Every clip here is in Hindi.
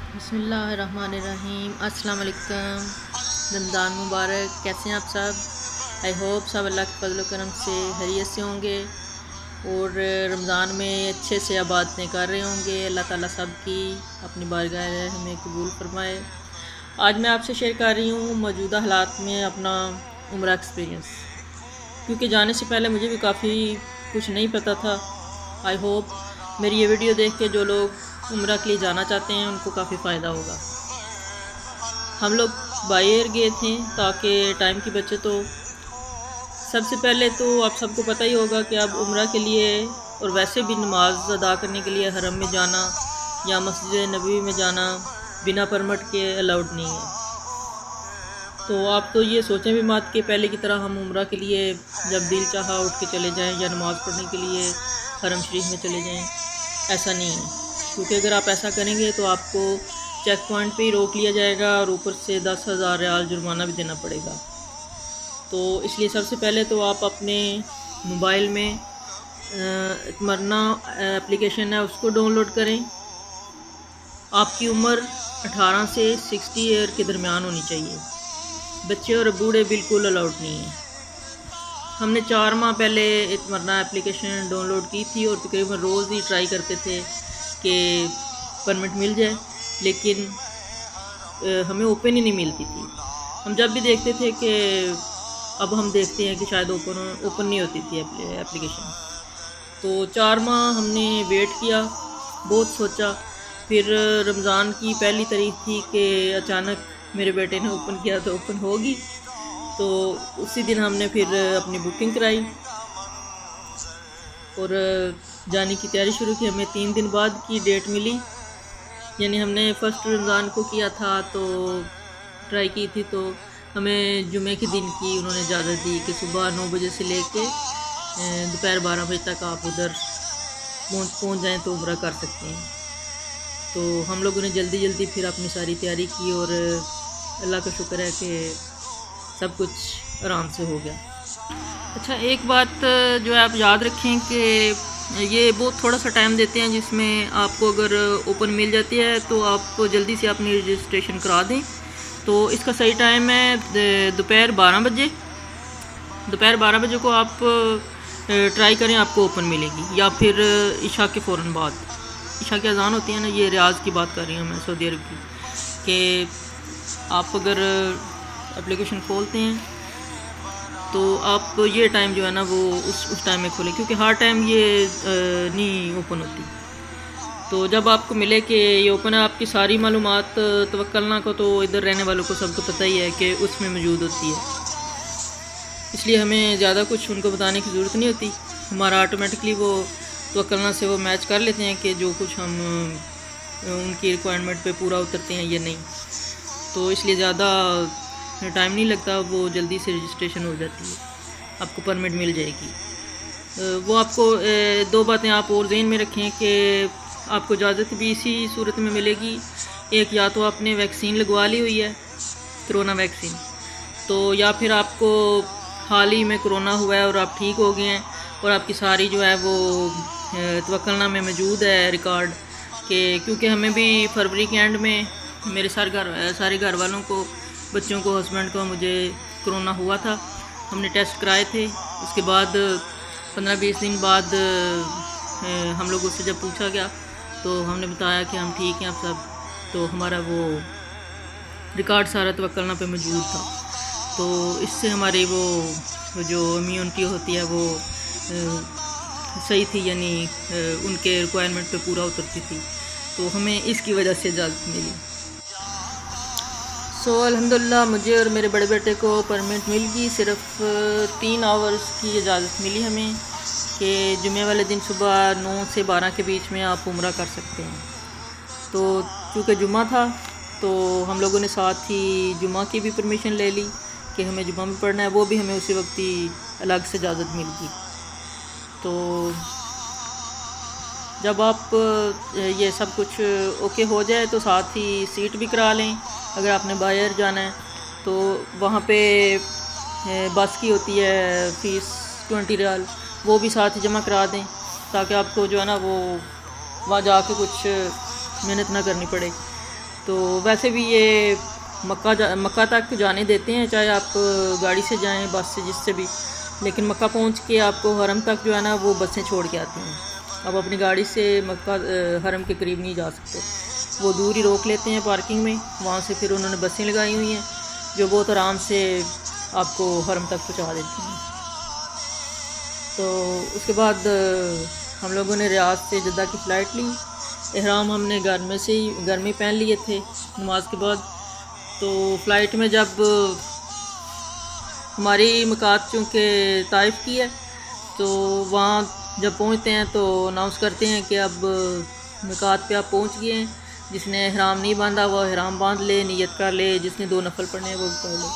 बिस्मिल्लाहिर्रहमानिर्रहीम। अस्सलाम वालेकुम। रमज़ान मुबारक। कैसे हैं आप सब? आई होप सब अल्लाह के फजल करम से खैरियत से होंगे और रमज़ान में अच्छे से इबादतें कर रहे होंगे। अल्लाह ताला सब की अपनी बारगाह हमें कबूल फरमाए। आज मैं आपसे शेयर कर रही हूँ मौजूदा हालात में अपना उम्रा एक्सपीरियंस, क्योंकि जाने से पहले मुझे भी काफ़ी कुछ नहीं पता था। आई होप मेरी ये वीडियो देख के जो लोग उम्रा के लिए जाना चाहते हैं उनको काफ़ी फ़ायदा होगा। हम लोग बाय एयर गए थे ताकि टाइम की बचत हो। सबसे पहले तो आप सबको पता ही होगा कि अब उम्रा के लिए और वैसे भी नमाज अदा करने के लिए हरम में जाना या मस्जिद नबवी में जाना बिना परमिट के अलाउड नहीं है। तो आप तो ये सोचें भी मत कि पहले की तरह हम उम्रा के लिए जब दिल चाहा उठ के चले जाएं या नमाज़ पढ़ने के लिए हरम शरीफ में चले जाएं। ऐसा नहीं है, क्योंकि अगर आप ऐसा करेंगे तो आपको चेक पॉइंट पे ही रोक लिया जाएगा और ऊपर से 10,000 रियाल जुर्माना भी देना पड़ेगा। तो इसलिए सबसे पहले तो आप अपने मोबाइल में मरना एप्लीकेशन है उसको डाउनलोड करें। आपकी उम्र 18 से 60 ईयर के दरमियान होनी चाहिए। बच्चे और बूढ़े बिल्कुल अलाउड नहीं है। हमने 4 माह पहले इतमरना एप्लीकेशन डाउनलोड की थी और तकरीबन रोज़ ही ट्राई करते थे कि परमिट मिल जाए, लेकिन हमें ओपन ही नहीं मिलती थी। हम जब भी देखते थे कि अब हम देखते हैं कि शायद ओपन नहीं होती थी एप्लीकेशन। तो 4 माह हमने वेट किया, बहुत सोचा। फिर रमज़ान की पहली तारीख थी कि अचानक मेरे बेटे ने ओपन किया तो ओपन होगी। तो उसी दिन हमने फिर अपनी बुकिंग कराई और जाने की तैयारी शुरू की। हमें 3 दिन बाद की डेट मिली, यानी हमने फ़र्स्ट रमज़ान को किया था तो ट्राई की थी, तो हमें जुमे के दिन की उन्होंने इजाज़त दी कि सुबह 9 बजे से लेके दोपहर 12 बजे तक आप उधर पहुँच जाएँ तो उम्रा कर सकते हैं। तो हम लोगों ने जल्दी फिर अपनी सारी तैयारी की और अल्लाह का शुक्र है कि सब कुछ आराम से हो गया। अच्छा, एक बात जो है आप याद रखें कि ये बहुत थोड़ा सा टाइम देते हैं, जिसमें आपको अगर ओपन मिल जाती है तो आप जल्दी से अपनी रजिस्ट्रेशन करा दें। तो इसका सही टाइम है दोपहर 12 बजे। दोपहर 12 बजे को आप ट्राई करें, आपको ओपन मिलेगी, या फिर इशा के फ़ौरन बाद। इशा की अज़ान होती है ना, ये रियाज़ की बात कर रही हूँ मैं, सऊदी अरब की, कि आप अगर एप्लीकेशन खोलते हैं तो आप ये टाइम जो है ना वो उस टाइम में खोलें, क्योंकि हर टाइम ये नहीं ओपन होती। तो जब आपको मिले कि ये ओपन है, आपकी सारी मालूमात तवक्कलना को तो इधर रहने वालों को सबको पता ही है कि उसमें मौजूद होती है, इसलिए हमें ज़्यादा कुछ उनको बताने की ज़रूरत नहीं होती। हमारा ऑटोमेटिकली वो तवक्कलना से वो मैच कर लेते हैं कि जो कुछ हम उनकी रिक्वायरमेंट पे पूरा उतरते हैं या नहीं। तो इसलिए ज़्यादा टाइम नहीं लगता, वो जल्दी से रजिस्ट्रेशन हो जाती है, आपको परमिट मिल जाएगी। वो आपको 2 बातें आप और ज़हन में रखें कि आपको इजाज़त भी इसी सूरत में मिलेगी। एक, या तो आपने वैक्सीन लगवा ली हुई है, कोरोना वैक्सीन, तो या फिर आपको हाल ही में कोरोना हुआ है और आप ठीक हो गए हैं और आपकी सारी जो है वो तवक्कलना में मौजूद है रिकॉर्ड के। क्योंकि हमें भी फरवरी के एंड में मेरे सारे घर वालों को, बच्चों को, हस्बैंड को, मुझे कोरोना हुआ था। हमने टेस्ट कराए थे। उसके बाद 15-20 दिन बाद हम लोगों से जब पूछा गया तो हमने बताया कि हम ठीक हैं अब सब, तो हमारा वो रिकॉर्ड सारा तवक्कलना पे मौजूद था। तो इससे हमारी वो जो इम्यूनिटी होती है वो सही थी, यानी उनके रिक्वायरमेंट पे पूरा उतरती थी, तो हमें इसकी वजह से इजाज़त मिली। सो अल्हम्दुलिल्लाह मुझे और मेरे बड़े बेटे को परमिट मिल गई। सिर्फ 3 आवर्स की इजाज़त मिली हमें कि जुमे वाले दिन सुबह 9 से 12 के बीच में आप उम्रा कर सकते हैं। तो चूँकि जुमा था तो हम लोगों ने साथ ही जुमा की भी परमिशन ले ली कि हमें जुमा में पढ़ना है, वो भी हमें उसी वक्त ही अलग से इजाज़त मिल गई। तो जब आप ये सब कुछ ओके हो जाए तो साथ ही सीट भी करा लें। अगर आपने बाहर जाना है तो वहाँ पे बस की होती है फ़ीस 20 रियाल, वो भी साथ ही जमा करा दें, ताकि आपको जो है ना वो वहाँ जाके कुछ मेहनत ना करनी पड़े। तो वैसे भी ये मक्का तक जाने देते हैं, चाहे आप गाड़ी से जाएं, बस से, जिससे भी, लेकिन मक्का पहुंच के आपको हरम तक जो है ना वो बसें छोड़ के आती हैं। अब अपनी गाड़ी से मक्का हरम के करीब नहीं जा सकते, वो दूर ही रोक लेते हैं पार्किंग में। वहाँ से फिर उन्होंने बसें लगाई हुई हैं जो बहुत आराम से आपको हरम तक पहुँचा देती हैं। तो उसके बाद हम लोगों ने रियाद से जद्दा की फ़्लाइट ली। एहराम हमने घर में पहन लिए थे नमाज के बाद। तो फ़्लाइट में जब हमारी मुकात चूँकि ताइफ की है, तो वहाँ जब पहुँचते हैं तो अनाउंस करते हैं कि अब मुकात पे आप पहुँच गए हैं। जिसने एहराम नहीं बांधा वो एहराम बांध ले, नियत कर ले, जिसने 2 नफल पढ़ने हैं वो पढ़ ले।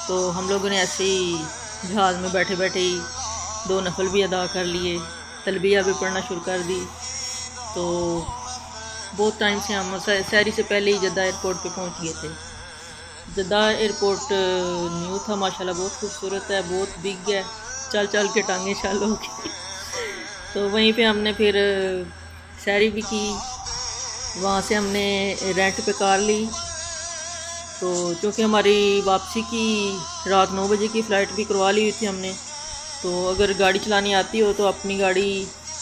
तो हम लोगों ने ऐसे ही जहाज़ में बैठे बैठे ही 2 नफल भी अदा कर लिए, तलबिया भी पढ़ना शुरू कर दी। तो बहुत टाइम से हम सहरी से पहले ही जद्दा एयरपोर्ट पे पहुंच गए थे। जद्दा एयरपोर्ट न्यू था माशाल्लाह, बहुत खूबसूरत है, बहुत बिग है, चल चल के टांगे शाल हो गई। तो वहीं पे हमने फिर सहरी भी की। वहाँ से हमने रेंट पे कार ली। तो क्योंकि हमारी वापसी की रात 9 बजे की फ़्लाइट भी करवा ली हुई थी हमने, तो अगर गाड़ी चलानी आती हो तो अपनी गाड़ी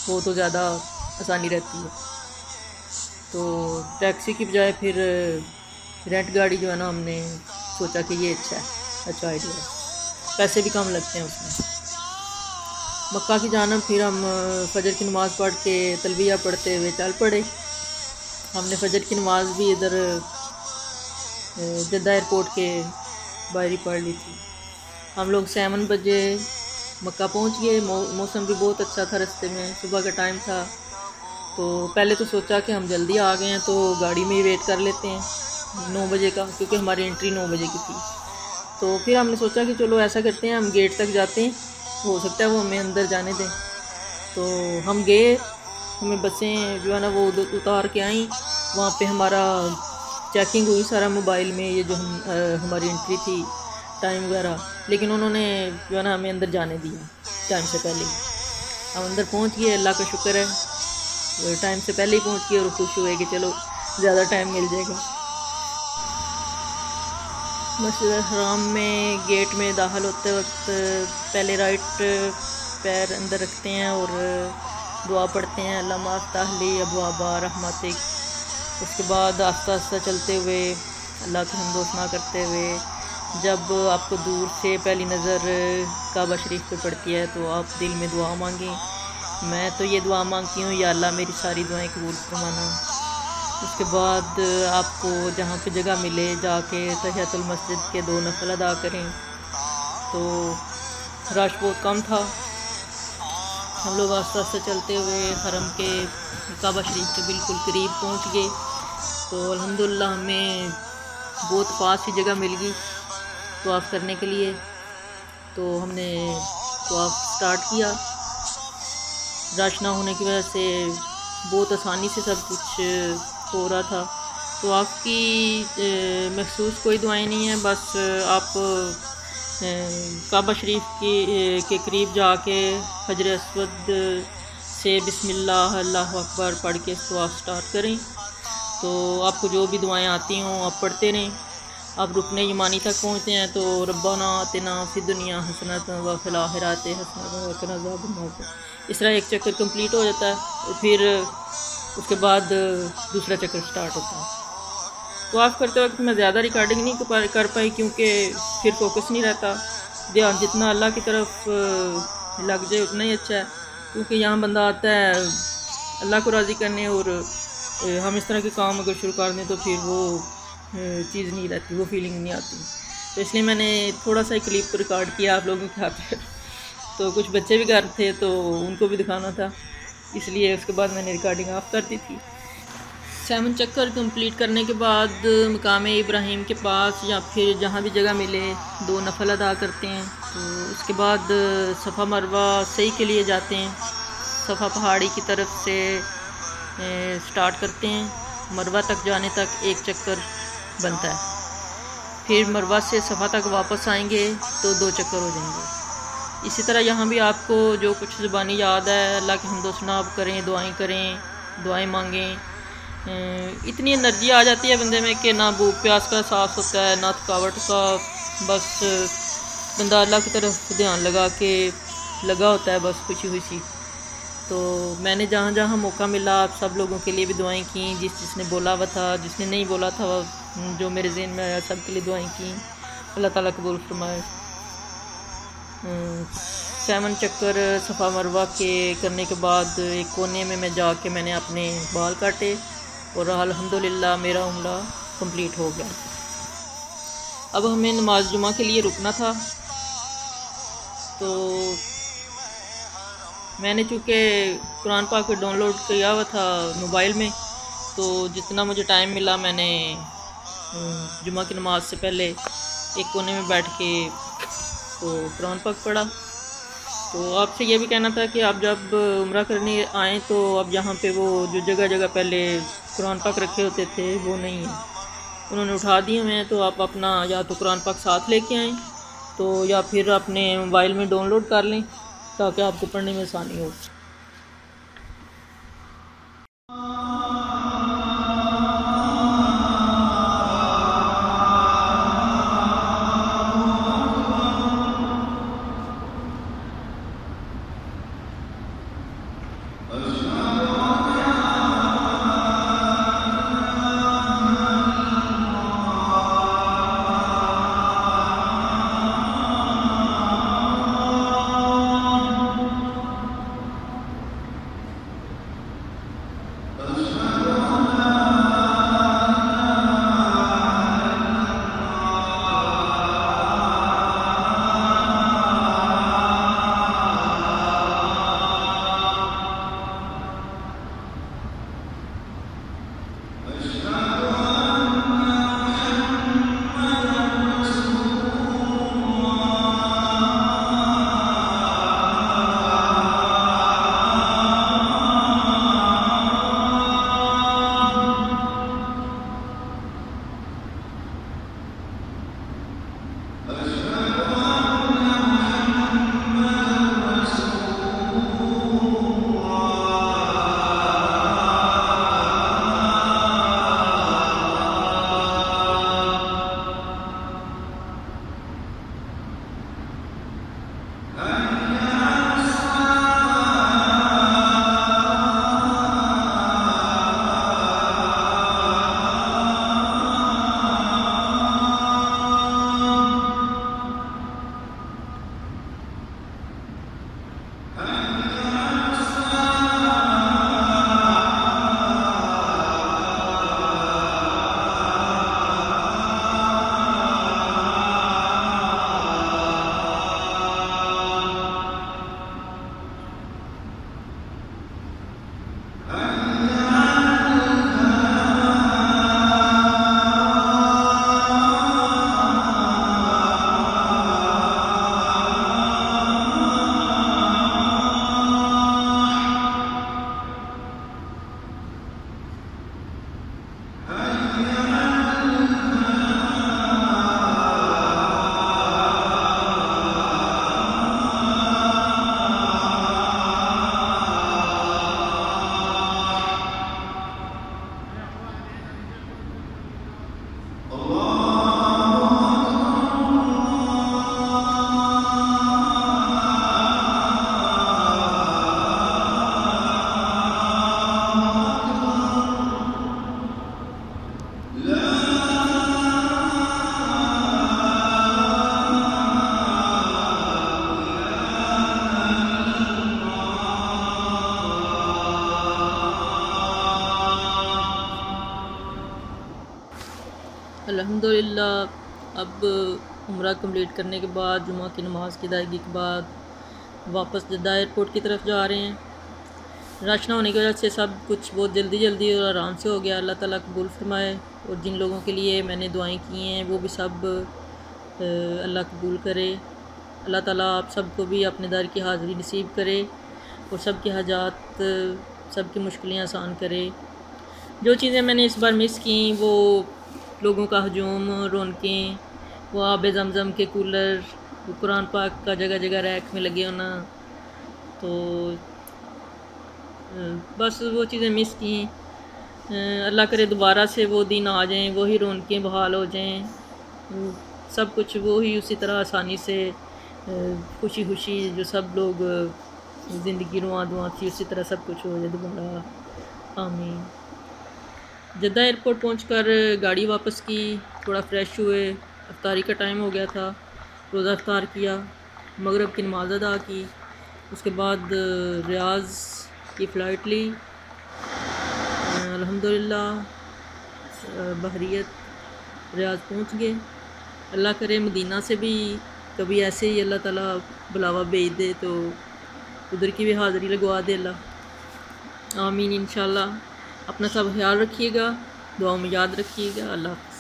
हो तो ज़्यादा आसानी रहती है। तो टैक्सी की बजाय फिर रेंट गाड़ी जो है ना, हमने सोचा कि ये अच्छा आइडिया है, पैसे भी कम लगते हैं उसमें। मक्का की जानब फिर हम फजर की नमाज़ पढ़ के तलबिया पढ़ते हुए चल पड़े। हमने फजर की नमाज़ भी इधर जद्दा एयरपोर्ट के बाहर ही पढ़ ली थी। हम लोग 7 बजे मक्का पहुंच गए। मौसम भी बहुत अच्छा था, रास्ते में सुबह का टाइम था। तो पहले तो सोचा कि हम जल्दी आ गए हैं तो गाड़ी में ही वेट कर लेते हैं 9 बजे का, क्योंकि हमारी एंट्री 9 बजे की थी। तो फिर हमने सोचा कि चलो ऐसा करते हैं, हम गेट तक जाते हैं, हो सकता है वो हमें अंदर जाने दें। तो हम गए, हमें बसें जो है ना वो उतार के आई। वहाँ पे हमारा चेकिंग हुई सारा मोबाइल में, ये जो हमारी एंट्री थी, टाइम वगैरह, लेकिन उन्होंने जो है ना हमें अंदर जाने दिया टाइम से पहले। हम अंदर पहुँच गए, अल्लाह का शुक्र है, टाइम से पहले ही पहुँच गए और खुश हुए कि चलो ज़्यादा टाइम मिल जाएगा। मस्जिद हराम में गेट में दाखिल होते वक्त पहले राइट पैर अंदर रखते हैं और दुआ पढ़ते हैं, अल्लाह माफ्ताहली अबवाबा रहमतिक। उसके बाद आस्ता आस्ता चलते हुए अल्लाह की हम्द व सना करते हुए, जब आपको दूर से पहली नज़र काबा शरीफ पे पड़ती है तो आप दिल में दुआ मांगें। मैं तो ये दुआ मांगती हूँ, या अल्लाह मेरी सारी दुआएं कबूल फरमाना। उसके बाद आपको जहाँ पे जगह मिले जाके तहियतुल मस्जिद के 2 नफल अदा करें। तो रश बहुत कम था। हम लोग आस्ते आस्ते चलते हुए हरम के काबा शरीफ के बिल्कुल करीब पहुँच गए। तो अल्हम्दुलिल्लाह हमें बहुत पास ही जगह मिल गई तवाफ़ करने के लिए। तो हमने तवाफ़ स्टार्ट किया। रश ना होने की वजह से बहुत आसानी से सब कुछ हो रहा था। तो आपकी महसूस कोई दुआएं नहीं है, बस आप काबा शरीफ के करीब जाके हजर अस्वद से बिस्मिल्लाह अल्लाहु अकबर पढ़ के तवाफ़ स्टार्ट करें। तो आपको जो भी दुआएं आती हों आप पढ़ते रहें। आप रुकने यमानी तक पहुँचते हैं तो रब्बाना आतिना फिद दुनिया हसनतन व फिल आखिरति हसनतन व क़िना अज़ाबन्नार, इस तरह एक चक्कर कंप्लीट हो जाता है और फिर उसके बाद दूसरा चक्कर स्टार्ट होता है। तो आप करते वक्त मैं ज़्यादा रिकॉर्डिंग नहीं कर पाई, क्योंकि फिर फोकस नहीं रहता। ध्यान जितना अल्लाह की तरफ लग जाए उतना ही अच्छा है, क्योंकि यहाँ बंदा आता है अल्लाह को राज़ी करने, और हम इस तरह के काम अगर शुरू कर दें तो फिर वो चीज़ नहीं रहती, वो फीलिंग नहीं आती। तो इसलिए मैंने थोड़ा सा क्लिप रिकॉर्ड किया आप लोगों के खातिर। तो कुछ बच्चे भी घर थे तो उनको भी दिखाना था, इसलिए उसके बाद मैंने रिकॉर्डिंग ऑफ कर दी थी। 7 चक्कर कंप्लीट करने के बाद मकाम इब्राहिम के पास या फिर जहाँ भी जगह मिले 2 नफल अदा करते हैं। तो उसके बाद सफ़ा मरवा सही के लिए जाते हैं। सफ़ा पहाड़ी की तरफ से स्टार्ट करते हैं, मरवा तक जाने तक 1 चक्कर बनता है। फिर मरवा से सफ़ा तक वापस आएंगे तो 2 चक्कर हो जाएंगे। इसी तरह यहाँ भी आपको जो कुछ ज़ुबानी याद है अल्लाह की हम्द व सना आप करें, दुआएं करें, दुआएं मांगें। इतनी एनर्जी आ जाती है बंदे में कि ना भूख प्यास का एहसास होता है ना थकावट का। बस बंदा अल्लाह की तरफ ध्यान लगा के लगा होता है, बस खुशी खुशी। तो मैंने जहाँ जहाँ मौका मिला आप सब लोगों के लिए भी दुआएं की, जिसने बोला हुआ था, जिसने नहीं बोला था, जो मेरे ज़हन में आया सब के लिए दुआएं की। अल्लाह ताला कबूल फरमाए। 7 चक्कर सफ़ा मरवा के करने के बाद एक कोने में मैं जाके मैंने अपने बाल काटे और अल्हम्दुलिल्लाह मेरा उम्रा कंप्लीट हो गया। अब हमें नमाज जुमा के लिए रुकना था, तो मैंने चूँकि कुरान पाक डाउनलोड किया हुआ था मोबाइल में, तो जितना मुझे टाइम मिला मैंने जुमा की नमाज से पहले एक कोने में बैठ के तो कुरान पाक पढ़ा। तो आपसे ये भी कहना था कि आप जब उम्रा करने आएँ तो अब यहाँ पे वो जो जगह जगह पहले कुरान पाक रखे होते थे वो नहीं है, उन्होंने उठा दिए हुए हैं। तो आप अपना या तो कुरान पाक साथ लेके आएँ तो या फिर अपने मोबाइल में डाउनलोड कर लें ताकि आपको पढ़ने में आसानी हो। अल्हम्दुलिल्लाह अब उम्रा कंप्लीट करने के बाद जुमा की नमाज़ की अदायगी के बाद वापस जद्दा एयरपोर्ट की तरफ जा रहे हैं। रश ना होने की वजह से सब कुछ बहुत जल्दी और आराम से हो गया। अल्लाह ताला कबूल फरमाए। और जिन लोगों के लिए मैंने दुआएं की हैं वो भी सब अल्लाह कबूल करे। अल्लाह ताला आप सबको भी अपने दर की हाज़िरी नसीब करे और सब की हाजात सब की मुश्किलें आसान करे। जो चीज़ें मैंने इस बार मिस की वो लोगों का हजूम, रौनकें, वो आब ज़मज़म के कूलर, वो कुरान पाक का जगह जगह रैक में लगे होना, तो बस वो चीज़ें मिस की। अल्लाह करे दोबारा से वो दिन आ जाएं, वही रौनकें बहाल हो जाएं, सब कुछ वो ही उसी तरह आसानी से खुशी खुशी जो सब लोग ज़िंदगी रुआ दुआ थी उसी तरह सब कुछ हो जाए दोबारा, आमीन। जद्दा एयरपोर्ट पहुंचकर गाड़ी वापस की, थोड़ा फ्रेश हुए, अफ्तारी का टाइम हो गया था, रोज़ा अफ्तार किया, मगरिब की नमाज अदा की, उसके बाद रियाज़ की फ़्लाइट ली। अल्हम्दुलिल्लाह बहरियत रियाज़ पहुंच गए। अल्लाह करे मदीना से भी कभी ऐसे ही अल्लाह ताला बुलावा भेज दे तो उधर की भी हाज़िरी लगवा दे अल्लाह, आमीन इंशाल्लाह। अपना सब ख्याल रखिएगा, दुआओं में याद रखिएगा। अल्लाह हाफ़िज़।